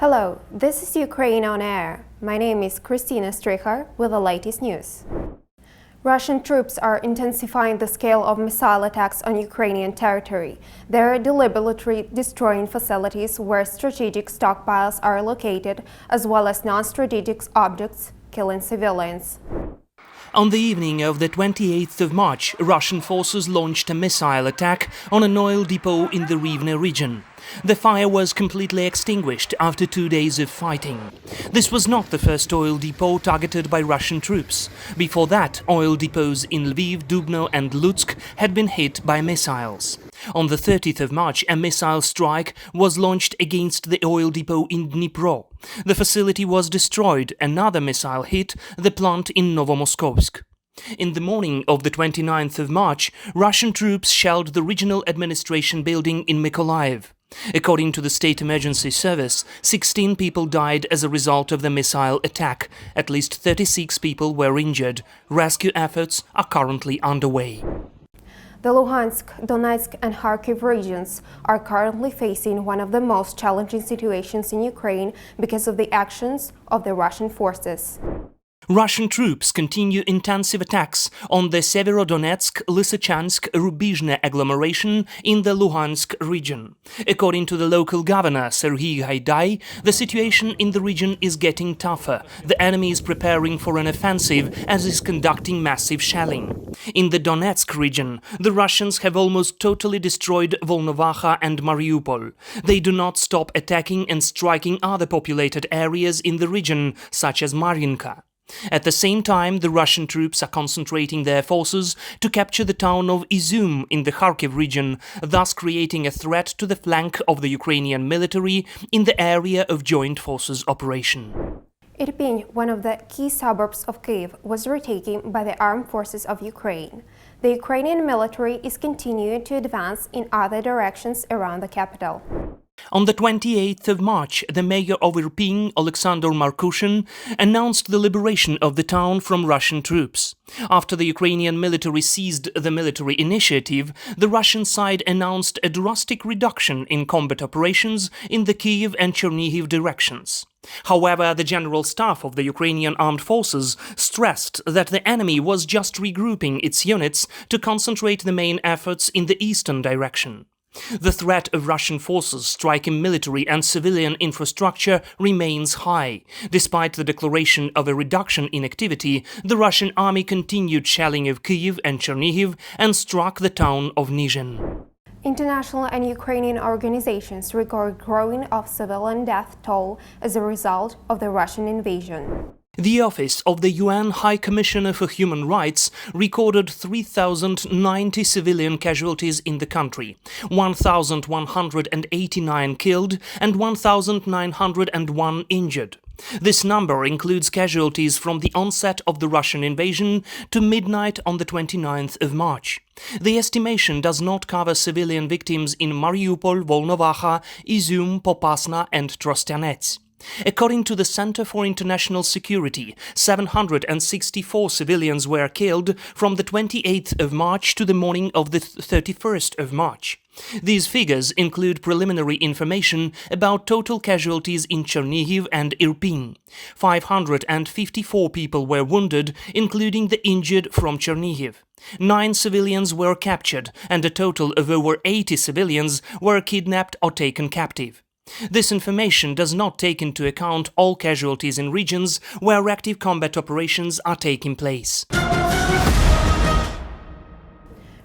Hello, this is Ukraine on Air. My name is Kristina Strichar with the latest news. Russian troops are intensifying the scale of missile attacks on Ukrainian territory. They are deliberately destroying facilities where strategic stockpiles are located, as well as non-strategic objects, killing civilians. On the evening of the 28th of March, Russian forces launched a missile attack on an oil depot in the Rivne region. The fire was completely extinguished after 2 days of fighting. This was not the first oil depot targeted by Russian troops. Before that, oil depots in Lviv, Dubno and Lutsk had been hit by missiles. On the 30th of March, a missile strike was launched against the oil depot in Dnipro. The facility was destroyed. Another missile hit the plant in Novomoskovsk. In the morning of the 29th of March, Russian troops shelled the regional administration building in Mykolaiv. According to the State Emergency Service, 16 people died as a result of the missile attack. At least 36 people were injured. Rescue efforts are currently underway. The Luhansk, Donetsk and Kharkiv regions are currently facing one of the most challenging situations in Ukraine because of the actions of the Russian forces. Russian troops continue intensive attacks on the Severodonetsk, Lysychansk, Rubizhne agglomeration in the Luhansk region. According to the local governor, Serhiy Haidai, the situation in the region is getting tougher. The enemy is preparing for an offensive and is conducting massive shelling. In the Donetsk region, the Russians have almost totally destroyed Volnovakha and Mariupol. They do not stop attacking and striking other populated areas in the region, such as Marinka. At the same time, the Russian troops are concentrating their forces to capture the town of Izum in the Kharkiv region, thus creating a threat to the flank of the Ukrainian military in the area of joint forces operation. Irpin, one of the key suburbs of Kyiv, was retaken by the armed forces of Ukraine. The Ukrainian military is continuing to advance in other directions around the capital. On the 28th of March, the mayor of Irpin, Alexander Markushin, announced the liberation of the town from Russian troops. After the Ukrainian military seized the military initiative, the Russian side announced a drastic reduction in combat operations in the Kyiv and Chernihiv directions. However, the General Staff of the Ukrainian Armed Forces stressed that the enemy was just regrouping its units to concentrate the main efforts in the eastern direction. The threat of Russian forces striking military and civilian infrastructure remains high. Despite the declaration of a reduction in activity, the Russian army continued shelling of Kyiv and Chernihiv and struck the town of Nizhyn. International and Ukrainian organizations record growing of civilian death toll as a result of the Russian invasion. The Office of the UN High Commissioner for Human Rights recorded 3,090 civilian casualties in the country, 1,189 killed and 1,901 injured. This number includes casualties from the onset of the Russian invasion to midnight on the 29th of March. The estimation does not cover civilian victims in Mariupol, Volnovakha, Izum, Popasna and Trostyanets. According to the Center for International Security, 764 civilians were killed from the 28th of March to the morning of the 31st of March. These figures include preliminary information about total casualties in Chernihiv and Irpin. 554 people were wounded, including the injured from Chernihiv. 9 civilians were captured, and a total of over 80 civilians were kidnapped or taken captive. This information does not take into account all casualties in regions where active combat operations are taking place.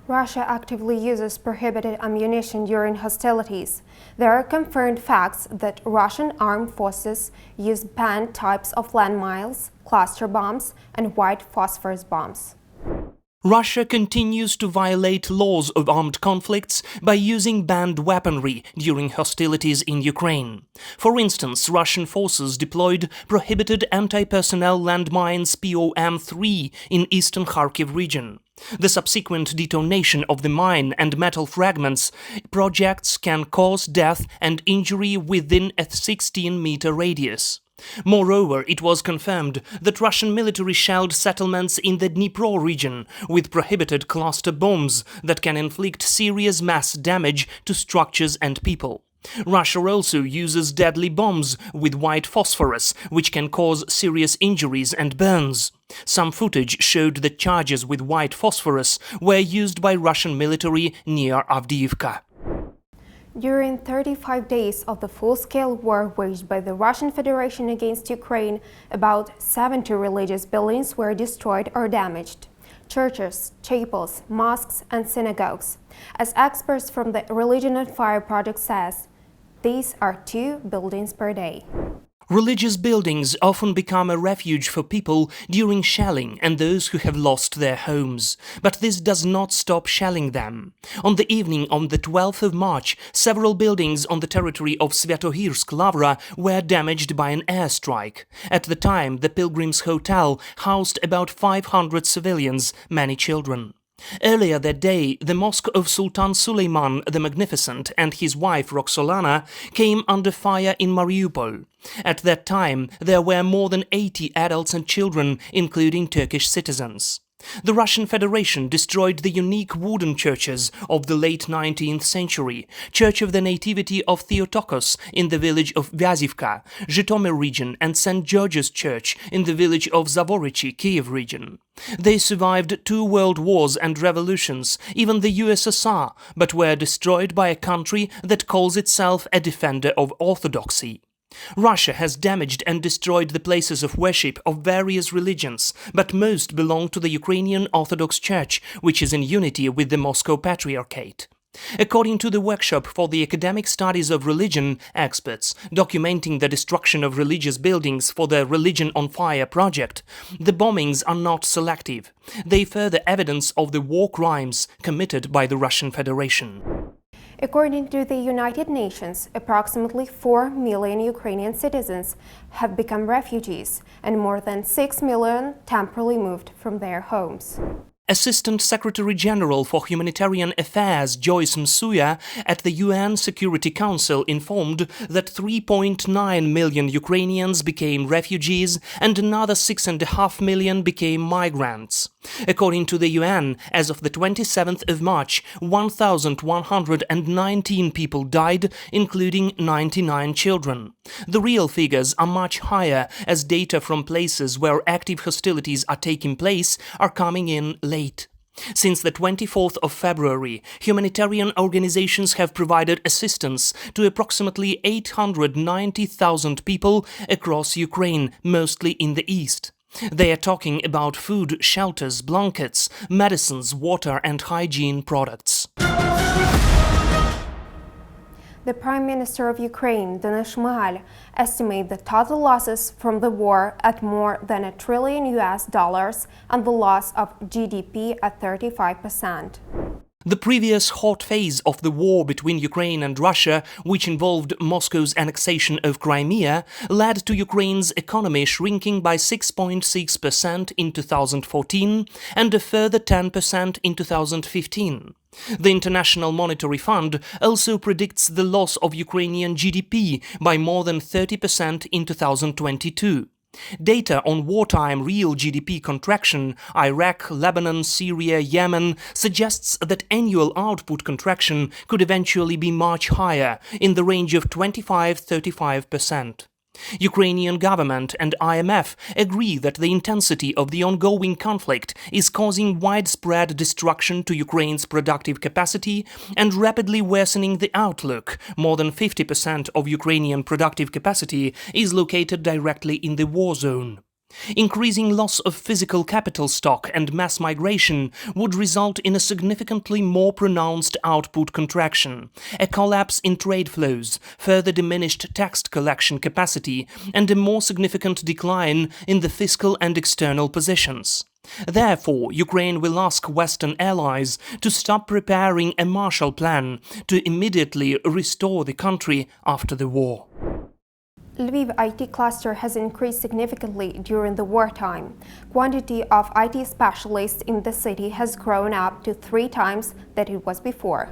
Russia actively uses prohibited ammunition during hostilities. There are confirmed facts that Russian armed forces use banned types of landmines, cluster bombs, and white phosphorus bombs. Russia continues to violate laws of armed conflicts by using banned weaponry during hostilities in Ukraine. For instance, Russian forces deployed prohibited anti-personnel landmines POM-3 in eastern Kharkiv region. The subsequent detonation of the mine and metal fragments projects can cause death and injury within a 16-meter radius. Moreover, it was confirmed that Russian military shelled settlements in the Dnipro region with prohibited cluster bombs that can inflict serious mass damage to structures and people. Russia also uses deadly bombs with white phosphorus, which can cause serious injuries and burns. Some footage showed that charges with white phosphorus were used by Russian military near Avdiivka. During 35 days of the full-scale war waged by the Russian Federation against Ukraine, about 70 religious buildings were destroyed or damaged. Churches, chapels, mosques and synagogues. As experts from the Religion on Fire project says, these are 2 buildings per day. Religious buildings often become a refuge for people during shelling and those who have lost their homes. But this does not stop shelling them. On the evening of the 12th of March, several buildings on the territory of Svetohirsk Lavra were damaged by an airstrike. At the time, the Pilgrims Hotel housed about 500 civilians, many children. Earlier that day, the mosque of Sultan Suleiman the Magnificent and his wife Roxolana came under fire in Mariupol. At that time, there were more than 80 adults and children, including Turkish citizens. The Russian Federation destroyed the unique wooden churches of the late 19th century, Church of the Nativity of Theotokos in the village of Vyazivka, Zhytomyr region, and St. George's Church in the village of Zavorichi, Kiev region. They survived 2 world wars and revolutions, even the USSR, but were destroyed by a country that calls itself a defender of orthodoxy. Russia has damaged and destroyed the places of worship of various religions, but most belong to the Ukrainian Orthodox Church, which is in unity with the Moscow Patriarchate. According to the Workshop for the Academic Studies of Religion experts documenting the destruction of religious buildings for the Religion on Fire project, the bombings are not selective. They further evidence of the war crimes committed by the Russian Federation. According to the United Nations, approximately 4 million Ukrainian citizens have become refugees and more than 6 million temporarily moved from their homes. Assistant Secretary-General for Humanitarian Affairs Joyce Msuya at the UN Security Council informed that 3.9 million Ukrainians became refugees and another 6.5 million became migrants. According to the UN, as of the 27th of March, 1,119 people died, including 99 children. The real figures are much higher, as data from places where active hostilities are taking place are coming in late. Since the 24th of February, humanitarian organizations have provided assistance to approximately 890,000 people across Ukraine, mostly in the east. They are talking about food, shelters, blankets, medicines, water and hygiene products. The Prime Minister of Ukraine, Denis Shmyhal, estimates the total losses from the war at more than $1 trillion and the loss of GDP at 35%. The previous hot phase of the war between Ukraine and Russia, which involved Moscow's annexation of Crimea, led to Ukraine's economy shrinking by 6.6% in 2014 and a further 10% in 2015. The International Monetary Fund also predicts the loss of Ukrainian GDP by more than 30% in 2022. Data on wartime real GDP contraction, Iraq, Lebanon, Syria, Yemen, suggests that annual output contraction could eventually be much higher, in the range of 25–35%. Ukrainian government and IMF agree that the intensity of the ongoing conflict is causing widespread destruction to Ukraine's productive capacity and rapidly worsening the outlook. More than 50% of Ukrainian productive capacity is located directly in the war zone. Increasing loss of physical capital stock and mass migration would result in a significantly more pronounced output contraction, a collapse in trade flows, further diminished tax collection capacity, and a more significant decline in the fiscal and external positions. Therefore, Ukraine will ask Western allies to stop preparing a Marshall Plan to immediately restore the country after the war. Lviv IT-cluster has increased significantly during the wartime. Quantity of IT specialists in the city has grown up to 3 times that it was before.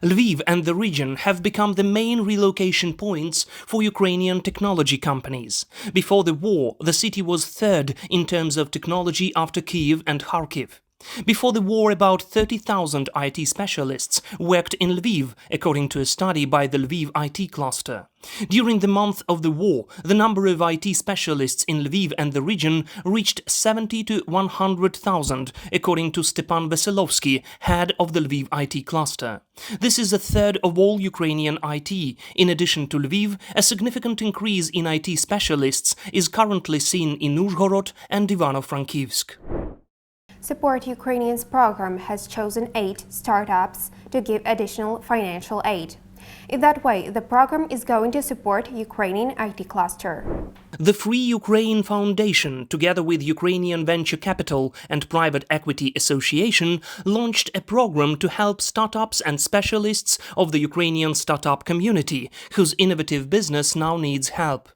Lviv and the region have become the main relocation points for Ukrainian technology companies. Before the war, the city was third in terms of technology after Kyiv and Kharkiv. Before the war, about 30,000 IT specialists worked in Lviv, according to a study by the Lviv IT-cluster. During the month of the war, the number of IT specialists in Lviv and the region reached 70 to 100,000, according to Stepan Veselovsky, head of the Lviv IT-cluster. This is a third of all Ukrainian IT. In addition to Lviv, a significant increase in IT specialists is currently seen in Uzhhorod and Ivano-Frankivsk. Support Ukrainians Program has chosen 8 startups to give additional financial aid. In that way, the program is going to support Ukrainian IT cluster. The Free Ukraine Foundation, together with Ukrainian Venture Capital and Private Equity Association, launched a program to help startups and specialists of the Ukrainian startup community, whose innovative business now needs help.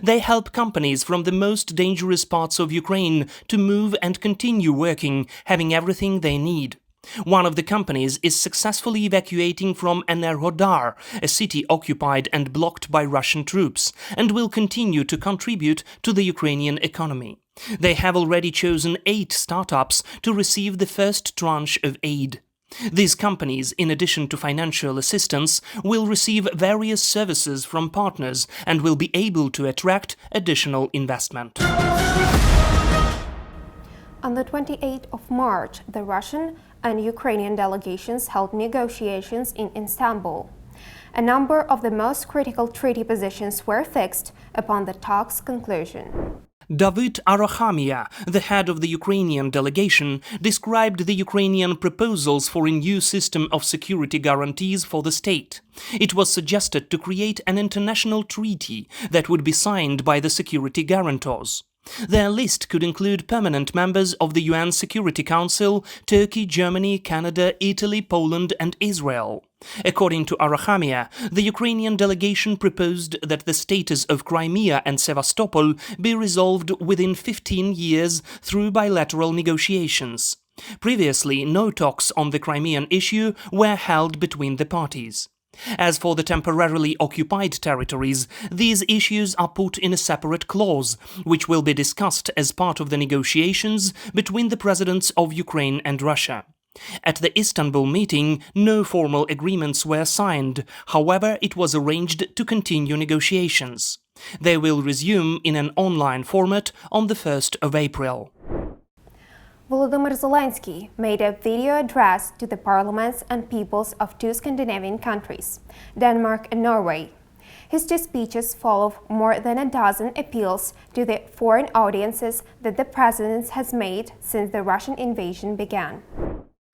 They help companies from the most dangerous parts of Ukraine to move and continue working, having everything they need. One of the companies is successfully evacuating from Enerhodar, a city occupied and blocked by Russian troops, and will continue to contribute to the Ukrainian economy. They have already chosen 8 startups to receive the first tranche of aid. These companies, in addition to financial assistance, will receive various services from partners and will be able to attract additional investment. On the 28th of March, the Russian and Ukrainian delegations held negotiations in Istanbul. A number of the most critical treaty positions were fixed upon the talks' conclusion. David Arachamia, the head of the Ukrainian delegation, described the Ukrainian proposals for a new system of security guarantees for the state. It was suggested to create an international treaty that would be signed by the security guarantors. Their list could include permanent members of the UN Security Council, Turkey, Germany, Canada, Italy, Poland and Israel. According to Arachamia, the Ukrainian delegation proposed that the status of Crimea and Sevastopol be resolved within 15 years through bilateral negotiations. Previously, no talks on the Crimean issue were held between the parties. As for the temporarily occupied territories, these issues are put in a separate clause, which will be discussed as part of the negotiations between the presidents of Ukraine and Russia. At the Istanbul meeting, no formal agreements were signed, however, it was arranged to continue negotiations. They will resume in an online format on the 1st of April. Volodymyr Zelensky made a video address to the parliaments and peoples of 2 Scandinavian countries, Denmark and Norway. His 2 speeches follow more than a dozen appeals to the foreign audiences that the president has made since the Russian invasion began.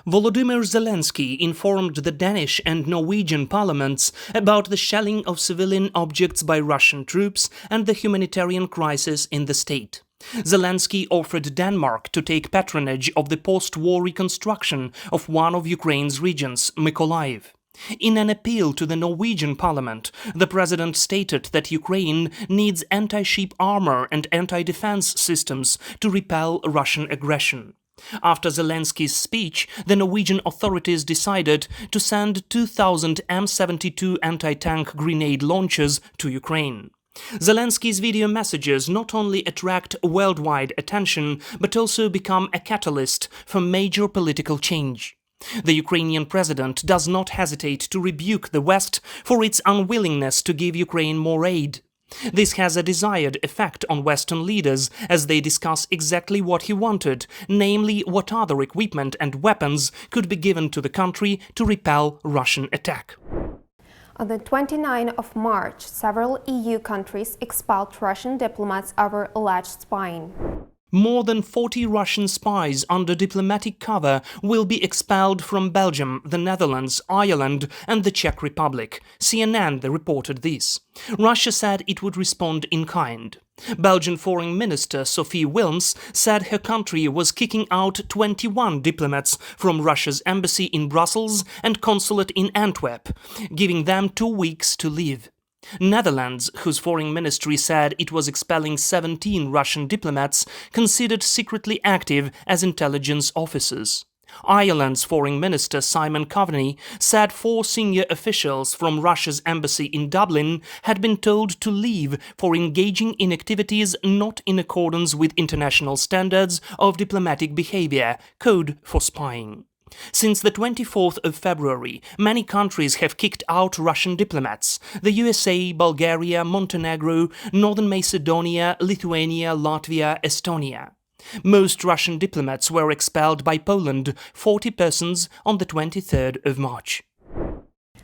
Volodymyr Zelensky informed the Danish and Norwegian parliaments about the shelling of civilian objects by Russian troops and the humanitarian crisis in the state. Zelensky offered Denmark to take patronage of the post-war reconstruction of one of Ukraine's regions, Mykolaiv. In an appeal to the Norwegian parliament, the president stated that Ukraine needs anti-ship armor and anti-defense systems to repel Russian aggression. After Zelensky's speech, the Norwegian authorities decided to send 2,000 M72 anti-tank grenade launchers to Ukraine. Zelensky's video messages not only attract worldwide attention, but also become a catalyst for major political change. The Ukrainian president does not hesitate to rebuke the West for its unwillingness to give Ukraine more aid. This has a desired effect on Western leaders as they discuss exactly what he wanted, namely what other equipment and weapons could be given to the country to repel Russian attack. On the 29th of March, several EU countries expelled Russian diplomats over alleged spying. More than 40 Russian spies under diplomatic cover will be expelled from Belgium, the Netherlands, Ireland and the Czech Republic. CNN reported this. Russia said it would respond in kind. Belgian Foreign Minister Sophie Wilms said her country was kicking out 21 diplomats from Russia's embassy in Brussels and consulate in Antwerp, giving them 2 weeks to leave. Netherlands, whose foreign ministry said it was expelling 17 Russian diplomats considered secretly active as intelligence officers. Ireland's Foreign Minister Simon Coveney said 4 senior officials from Russia's embassy in Dublin had been told to leave for engaging in activities not in accordance with international standards of diplomatic behavior, code for spying. Since the 24th of February, many countries have kicked out Russian diplomats: the USA, Bulgaria, Montenegro, Northern Macedonia, Lithuania, Latvia, Estonia. Most Russian diplomats were expelled by Poland, 40 persons, on the 23rd of March.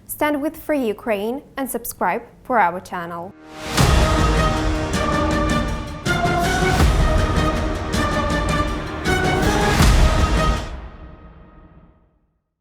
Stand with Free Ukraine and subscribe for our channel.